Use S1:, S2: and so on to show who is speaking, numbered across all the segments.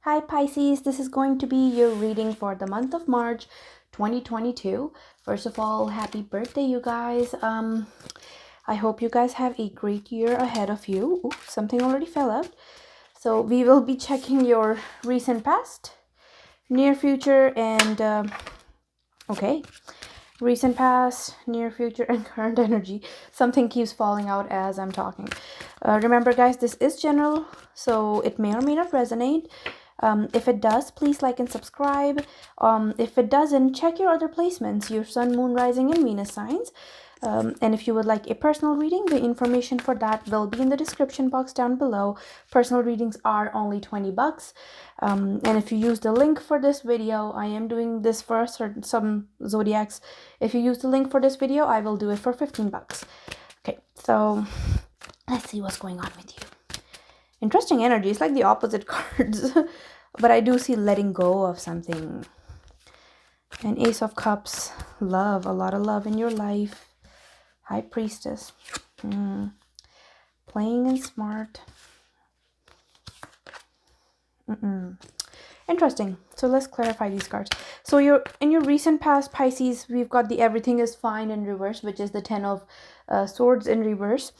S1: Hi Pisces, this is going to be your reading for the month of March 2022. First of all, happy birthday you guys. I hope you guys have a great year ahead of you. Ooh, something already fell out. So we will be checking your recent past, near future, and recent past, near future, and current energy. Something keeps falling out as I'm talking. Remember guys, this is general, so it may or may not resonate. If it does, please like and subscribe. If it doesn't, check your other placements, your sun, moon, rising, and Venus signs. And if you would like a personal reading, the information for that will be in the description box down below. Personal readings are only $20. And if you use the link for this video, I am doing this for some zodiacs. If you use the link for this video, I will do it for $15. Okay, so let's see what's going on with you. Interesting energy. It's like the opposite cards. But I do see letting go of something. And Ace of Cups. Love. A lot of love in your life. High Priestess. Playing and smart. Interesting. So let's clarify these cards. So in your recent past, Pisces, we've got the everything is fine in reverse, which is the 10 of swords in reverse.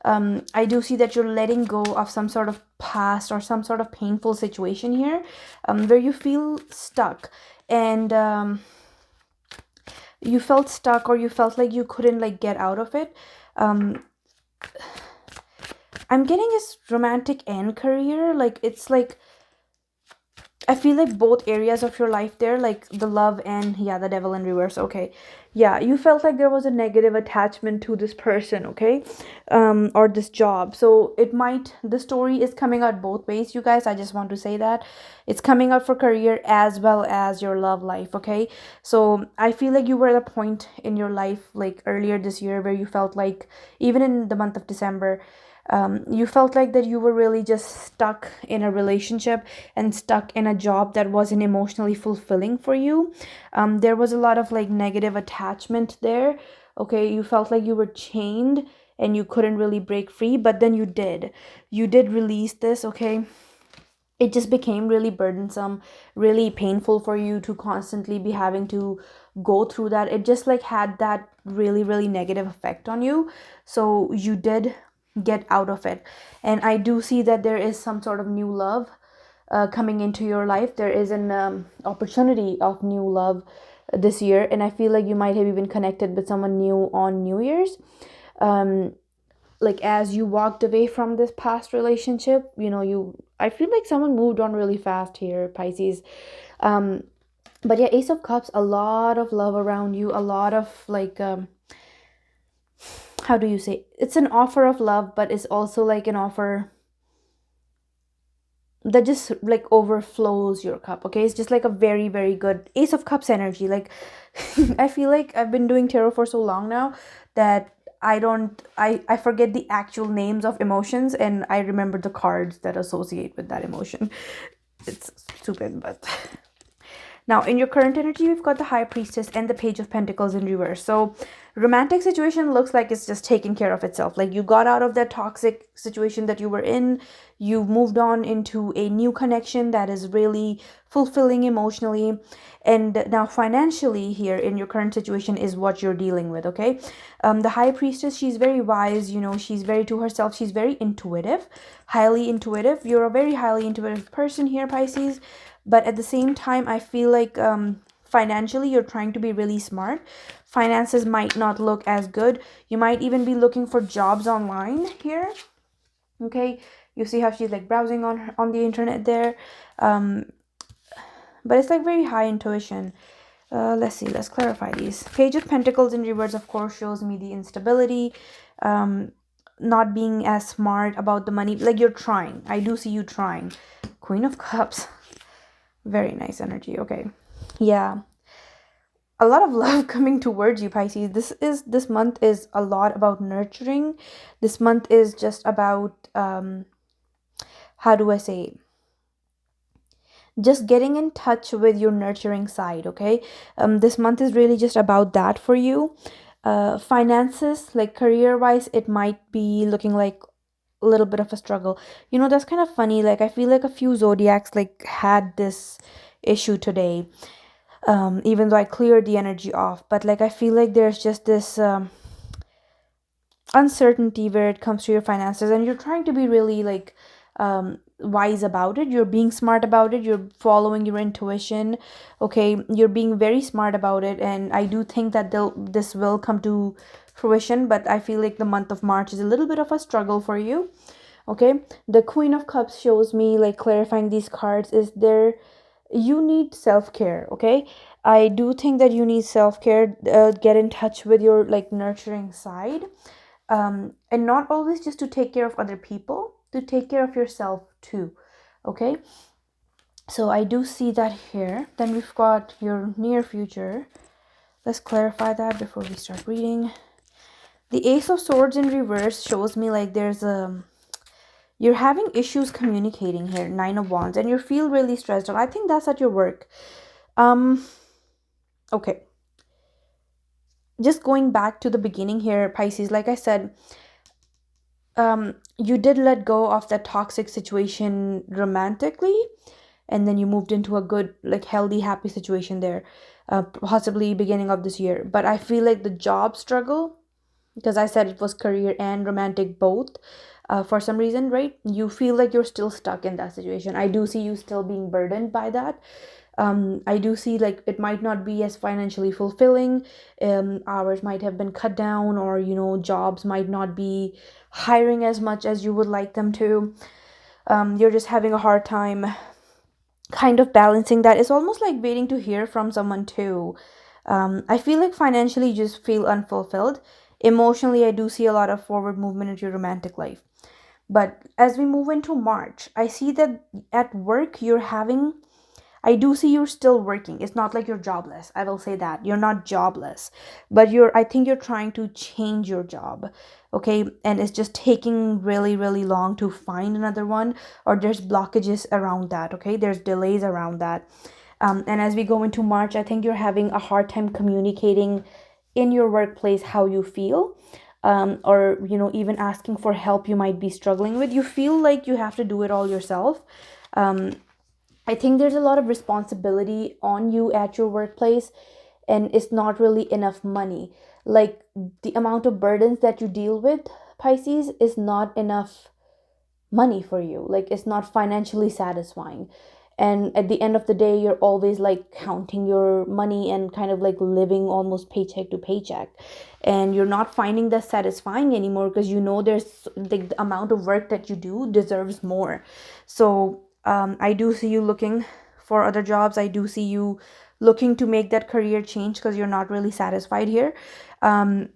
S1: I do see that you're letting go of some sort of past or some sort of painful situation here, where you feel stuck, and you felt stuck, or you felt like you couldn't like get out of it. I'm getting this romantic and career, like it's like I feel like both areas of your life there, like the love and the devil in reverse. Okay, yeah, you felt like there was a negative attachment to this person, okay, or this job. So the story is coming out both ways, you guys. I just want to say that it's coming out for career as well as your love life. Okay, so I feel like you were at a point in your life like earlier this year where you felt like, even in the month of December, you felt like that you were really just stuck in a relationship and stuck in a job that wasn't emotionally fulfilling for you. There was a lot of like negative attachment there. Okay, you felt like you were chained and you couldn't really break free, but then you did release this. Okay, it just became really burdensome, really painful for you to constantly be having to go through that. It just like had that really, really negative effect on you. So you did get out of it. And I do see that there is some sort of new love coming into your life. There is an opportunity of new love this year. And I feel like you might have even connected with someone new on New Year's. Like as you walked away from this past relationship, I feel like someone moved on really fast here, Pisces. But yeah, Ace of Cups, a lot of love around you, a lot of like how do you say, it's an offer of love, but it's also like an offer that just like overflows your cup. Okay, it's just like a very, very good Ace of Cups energy. Like I feel like I've been doing tarot for so long now that I forget the actual names of emotions, and I remember the cards that associate with that emotion. It's stupid, but now, in your current energy, we've got the High Priestess and the Page of Pentacles in reverse. So, romantic situation looks like it's just taking care of itself. Like you got out of that toxic situation that you were in. You moved on into a new connection that is really fulfilling emotionally. And now financially here in your current situation is what you're dealing with, okay? The High Priestess, she's very wise. She's very to herself. She's very intuitive, highly intuitive. You're a very highly intuitive person here, Pisces. But at the same time, I feel like financially, you're trying to be really smart. Finances might not look as good. You might even be looking for jobs online here. Okay, you see how she's like browsing on the internet there. But it's like very high intuition. Let's see, let's clarify these. Page of Pentacles in reverse, of course, shows me the instability. Not being as smart about the money. Like you're trying. I do see you trying. Queen of Cups. Very nice energy. Okay. Yeah. A lot of love coming towards you, Pisces. This month is a lot about nurturing. This month is just about how do I say, just getting in touch with your nurturing side, okay? This month is really just about that for you. Finances, like career wise, it might be looking like a little bit of a struggle. You know, that's kind of funny. Like, I feel like a few zodiacs like had this issue today. Even though I cleared the energy off, but like I feel like there's just this uncertainty where it comes to your finances, and you're trying to be really like wise about it. You're being smart about it. You're following your intuition. Okay, you're being very smart about it, and I do think that this will come to fruition. But I feel like the month of March is a little bit of a struggle for you. Okay, the Queen of Cups shows me, like, clarifying these cards is there, you need self-care. Okay, I do think that you need self-care. Get in touch with your like nurturing side, and not always just to take care of other people, to take care of yourself too. Okay, so I do see that here. Then we've got your near future. Let's clarify that before we start reading. The Ace of Swords in reverse shows me like there's a, you're having issues communicating here. Nine of Wands, and you feel really stressed out. I think that's at your work. um okay, just going back to the beginning here, Pisces, like I said, you did let go of that toxic situation romantically, and then you moved into a good, like, healthy, happy situation there, possibly beginning of this year. But I feel like the job struggle, because I said it was career and romantic both, for some reason, right? You feel like you're still stuck in that situation. I do see you still being burdened by that. I do see like it might not be as financially fulfilling. Hours might have been cut down, or jobs might not be hiring as much as you would like them to. You're just having a hard time kind of balancing that. It's almost like waiting to hear from someone too. I feel like financially you just feel unfulfilled. Emotionally, I do see a lot of forward movement into your romantic life. But as we move into March, I see that at work you're having, I do see you're still working. It's not like you're jobless. I will say that. You're not jobless. But I think you're trying to change your job. Okay? And it's just taking really, really long to find another one, or there's blockages around that. Okay? There's delays around that. And as we go into March, I think you're having a hard time communicating in your workplace how you feel. Or even asking for help you might be struggling with. You feel like you have to do it all yourself. I think there's a lot of responsibility on you at your workplace, and it's not really enough money. Like, the amount of burdens that you deal with, Pisces, is not enough money for you. Like, it's not financially satisfying. And at the end of the day, you're always like counting your money and kind of like living almost paycheck to paycheck. And you're not finding that satisfying anymore, because there's like the amount of work that you do deserves more. So I do see you looking for other jobs. I do see you looking to make that career change, because you're not really satisfied here. Um,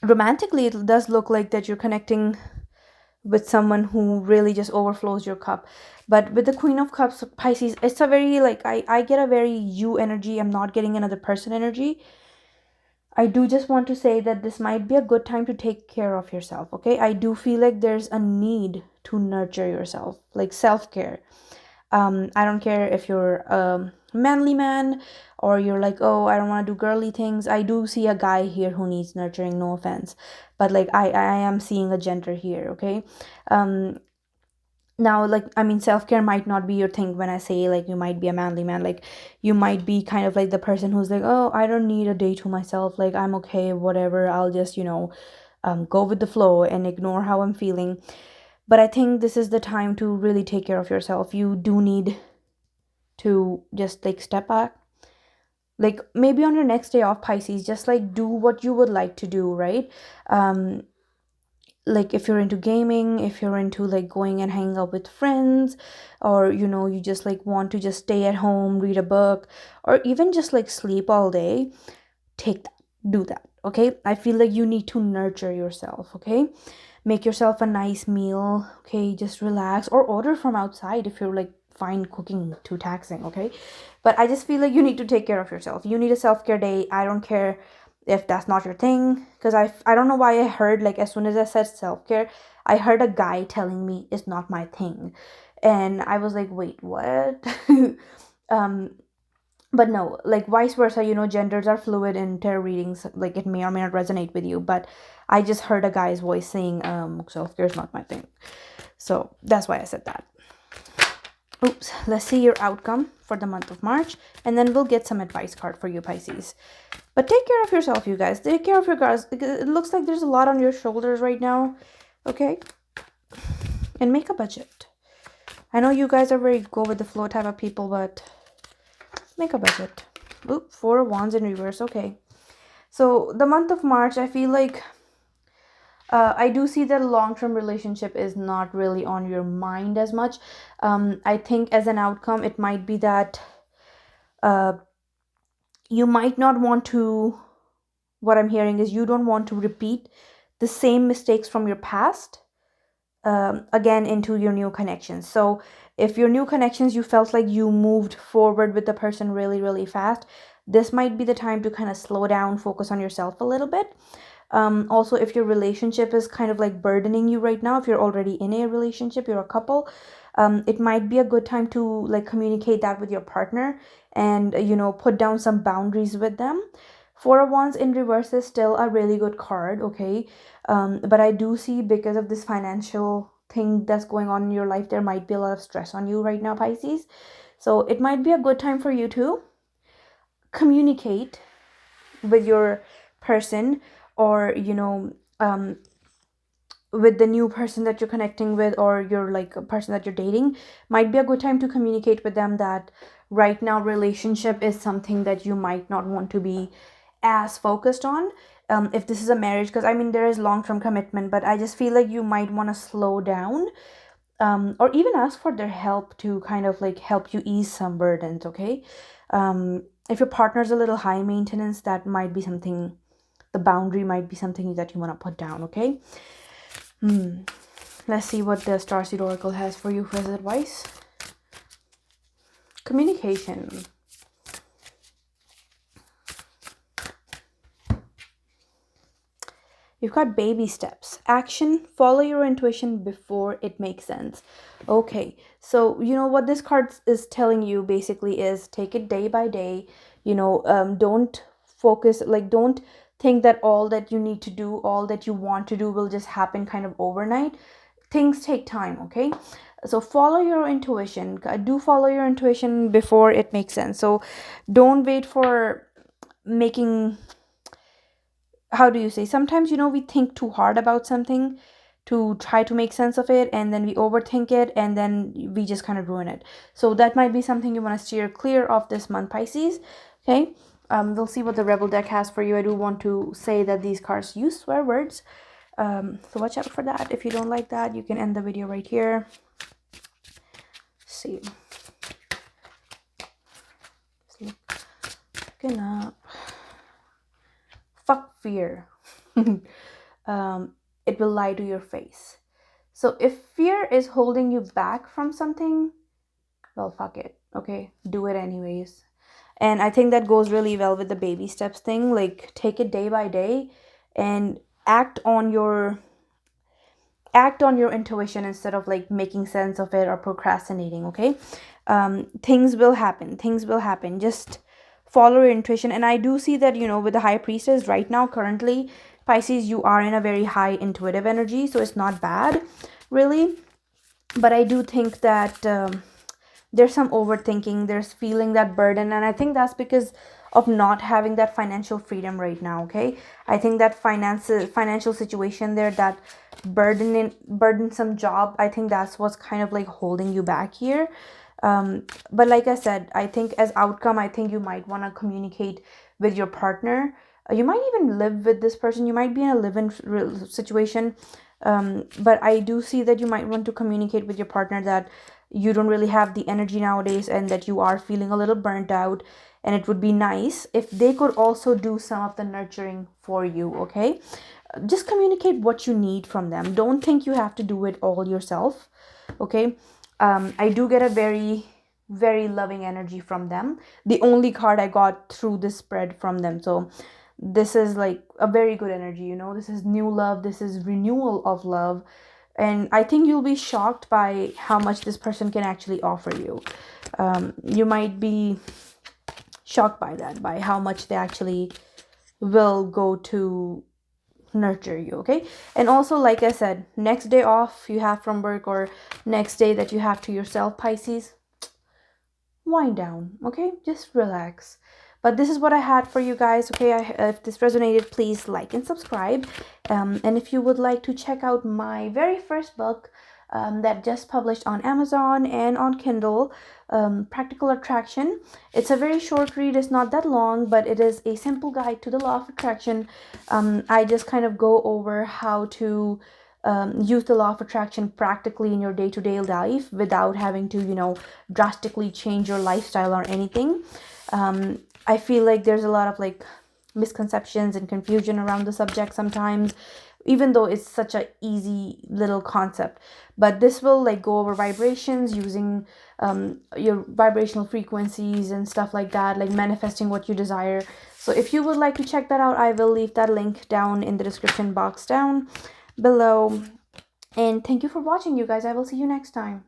S1: Romantically, it does look like that you're connecting with someone who really just overflows your cup. But with the Queen of Cups, Pisces, it's a very like, I get a very you energy. I'm not getting another person energy. I do just want to say that this might be a good time to take care of yourself. Okay, I do feel like there's a need to nurture yourself, like self-care. I don't care if you're a manly man, or you're like, oh, I don't want to do girly things. I do see a guy here who needs nurturing, no offense, but like I am seeing a gender here. Okay, um now, like, I mean, self-care might not be your thing. When I say like you might be a manly man, like you might be kind of like the person who's like, oh, I don't need a day to myself, like I'm okay, whatever, I'll just go with the flow and ignore how I'm feeling. But I think this is the time to really take care of yourself. You do need to just like step back, like maybe on your next day off, Pisces, just like do what you would like to do, right? um like, if you're into gaming, if you're into like going and hanging out with friends, or you just like want to just stay at home, read a book, or even just like sleep all day, take that, do that. Okay, I feel like you need to nurture yourself. Okay, make yourself a nice meal. Okay, just relax, or order from outside if you're like find cooking too taxing. Okay, but I just feel like you need to take care of yourself. You need a self-care day. I don't care if that's not your thing, because I don't know why I heard, like, as soon as I said self-care, I heard a guy telling me it's not my thing, and I was like, wait, what? um But no, like vice versa, genders are fluid in tarot readings. Like it may or may not resonate with you, but I just heard a guy's voice saying self-care is not my thing. So that's why I said that. Oops. Let's see your outcome for the month of March, and then we'll get some advice card for you, Pisces. But take care of yourself, you guys. Take care of your guys. It looks like there's a lot on your shoulders right now. Okay? And make a budget. I know you guys are very go with the flow type of people, but make a budget. Oop, 4 of Wands in reverse. Okay. So the month of March, I feel like I do see that a long-term relationship is not really on your mind as much. I think as an outcome, it might be that you might not want to, what I'm hearing is you don't want to repeat the same mistakes from your past again into your new connections. So if your new connections, you felt like you moved forward with the person really, really fast, this might be the time to kind of slow down, focus on yourself a little bit. Also, if your relationship is kind of like burdening you right now, if you're already in a relationship, you're a couple, it might be a good time to like communicate that with your partner and put down some boundaries with them. 4 of Wands in reverse is still a really good card, okay? But I do see, because of this financial thing that's going on in your life, there might be a lot of stress on you right now, Pisces. So it might be a good time for you to communicate with your person, or with the new person that you're connecting with, or you're like a person that you're dating. Might be a good time to communicate with them that right now relationship is something that you might not want to be as focused on. If this is a marriage, because I mean there is long-term commitment, but I just feel like you might want to slow down, or even ask for their help to kind of like help you ease some burdens, okay? If your partner's a little high maintenance, that might be something, the boundary might be something that you want to put down, okay? Let's see what the Starseed Oracle has for you for his advice. Communication. You've got baby steps. Action. Follow your intuition before it makes sense. Okay, so what this card is telling you basically is take it day by day. Don't focus, like don't think that all that you need to do, all that you want to do will just happen kind of overnight. Things take time, okay? So follow your intuition. Do follow your intuition before it makes sense. So don't wait for making, how do you say, sometimes we think too hard about something to try to make sense of it, and then we overthink it, and then we just kind of ruin it. So that might be something you want to steer clear of this month, Pisces. Okay. We'll see what the Rebel deck has for you. I do want to say that these cards use swear words, so watch out for that. If you don't like that, you can end the video right here. See, looking up. Fuck fear. It will lie to your face. So if fear is holding you back from something, well, fuck it. Okay, do it anyways. And I think that goes really well with the baby steps thing. Like take it day by day and act on your intuition instead of like making sense of it or procrastinating, okay? Things will happen. Just follow your intuition. And I do see that with the High Priestess right now, currently, Pisces, you are in a very high intuitive energy, so it's not bad really. But I do think that there's some overthinking, there's feeling that burden, and I think that's because of not having that financial freedom right now, okay? I think that financial situation there, that burdensome job, I think that's what's kind of like holding you back here. But like I said, I think as outcome, I think you might want to communicate with your partner. You might even live with this person, you might be in a live-in situation. But I do see that you might want to communicate with your partner that you don't really have the energy nowadays, and that you are feeling a little burnt out, and it would be nice if they could also do some of the nurturing for you, okay? Just communicate what you need from them. Don't think you have to do it all yourself, okay? I do get a very, very loving energy from them. The only card I got through this spread from them. So this is like a very good energy, this is new love, this is renewal of love. And I think you'll be shocked by how much this person can actually offer you. You might be shocked by that, by how much they actually will go to nurture you. Okay. And also, like I said, next day off you have from work, or next day that you have to yourself, Pisces, wind down. Okay, just relax. But this is what I had for you guys. Okay, if this resonated, please like and subscribe. And if you would like to check out my very first book, that just published on Amazon and on Kindle, Practical Attraction. It's a very short read, it's not that long, but it is a simple guide to the law of attraction. I just kind of go over how to use the law of attraction practically in your day-to-day life without having to, drastically change your lifestyle or anything. I feel like there's a lot of like misconceptions and confusion around the subject sometimes, even though it's such a easy little concept. But this will like go over vibrations, using your vibrational frequencies and stuff like that, like manifesting what you desire. So if you would like to check that out, I will leave that link down in the description box down below. And thank you for watching, you guys. I will see you next time.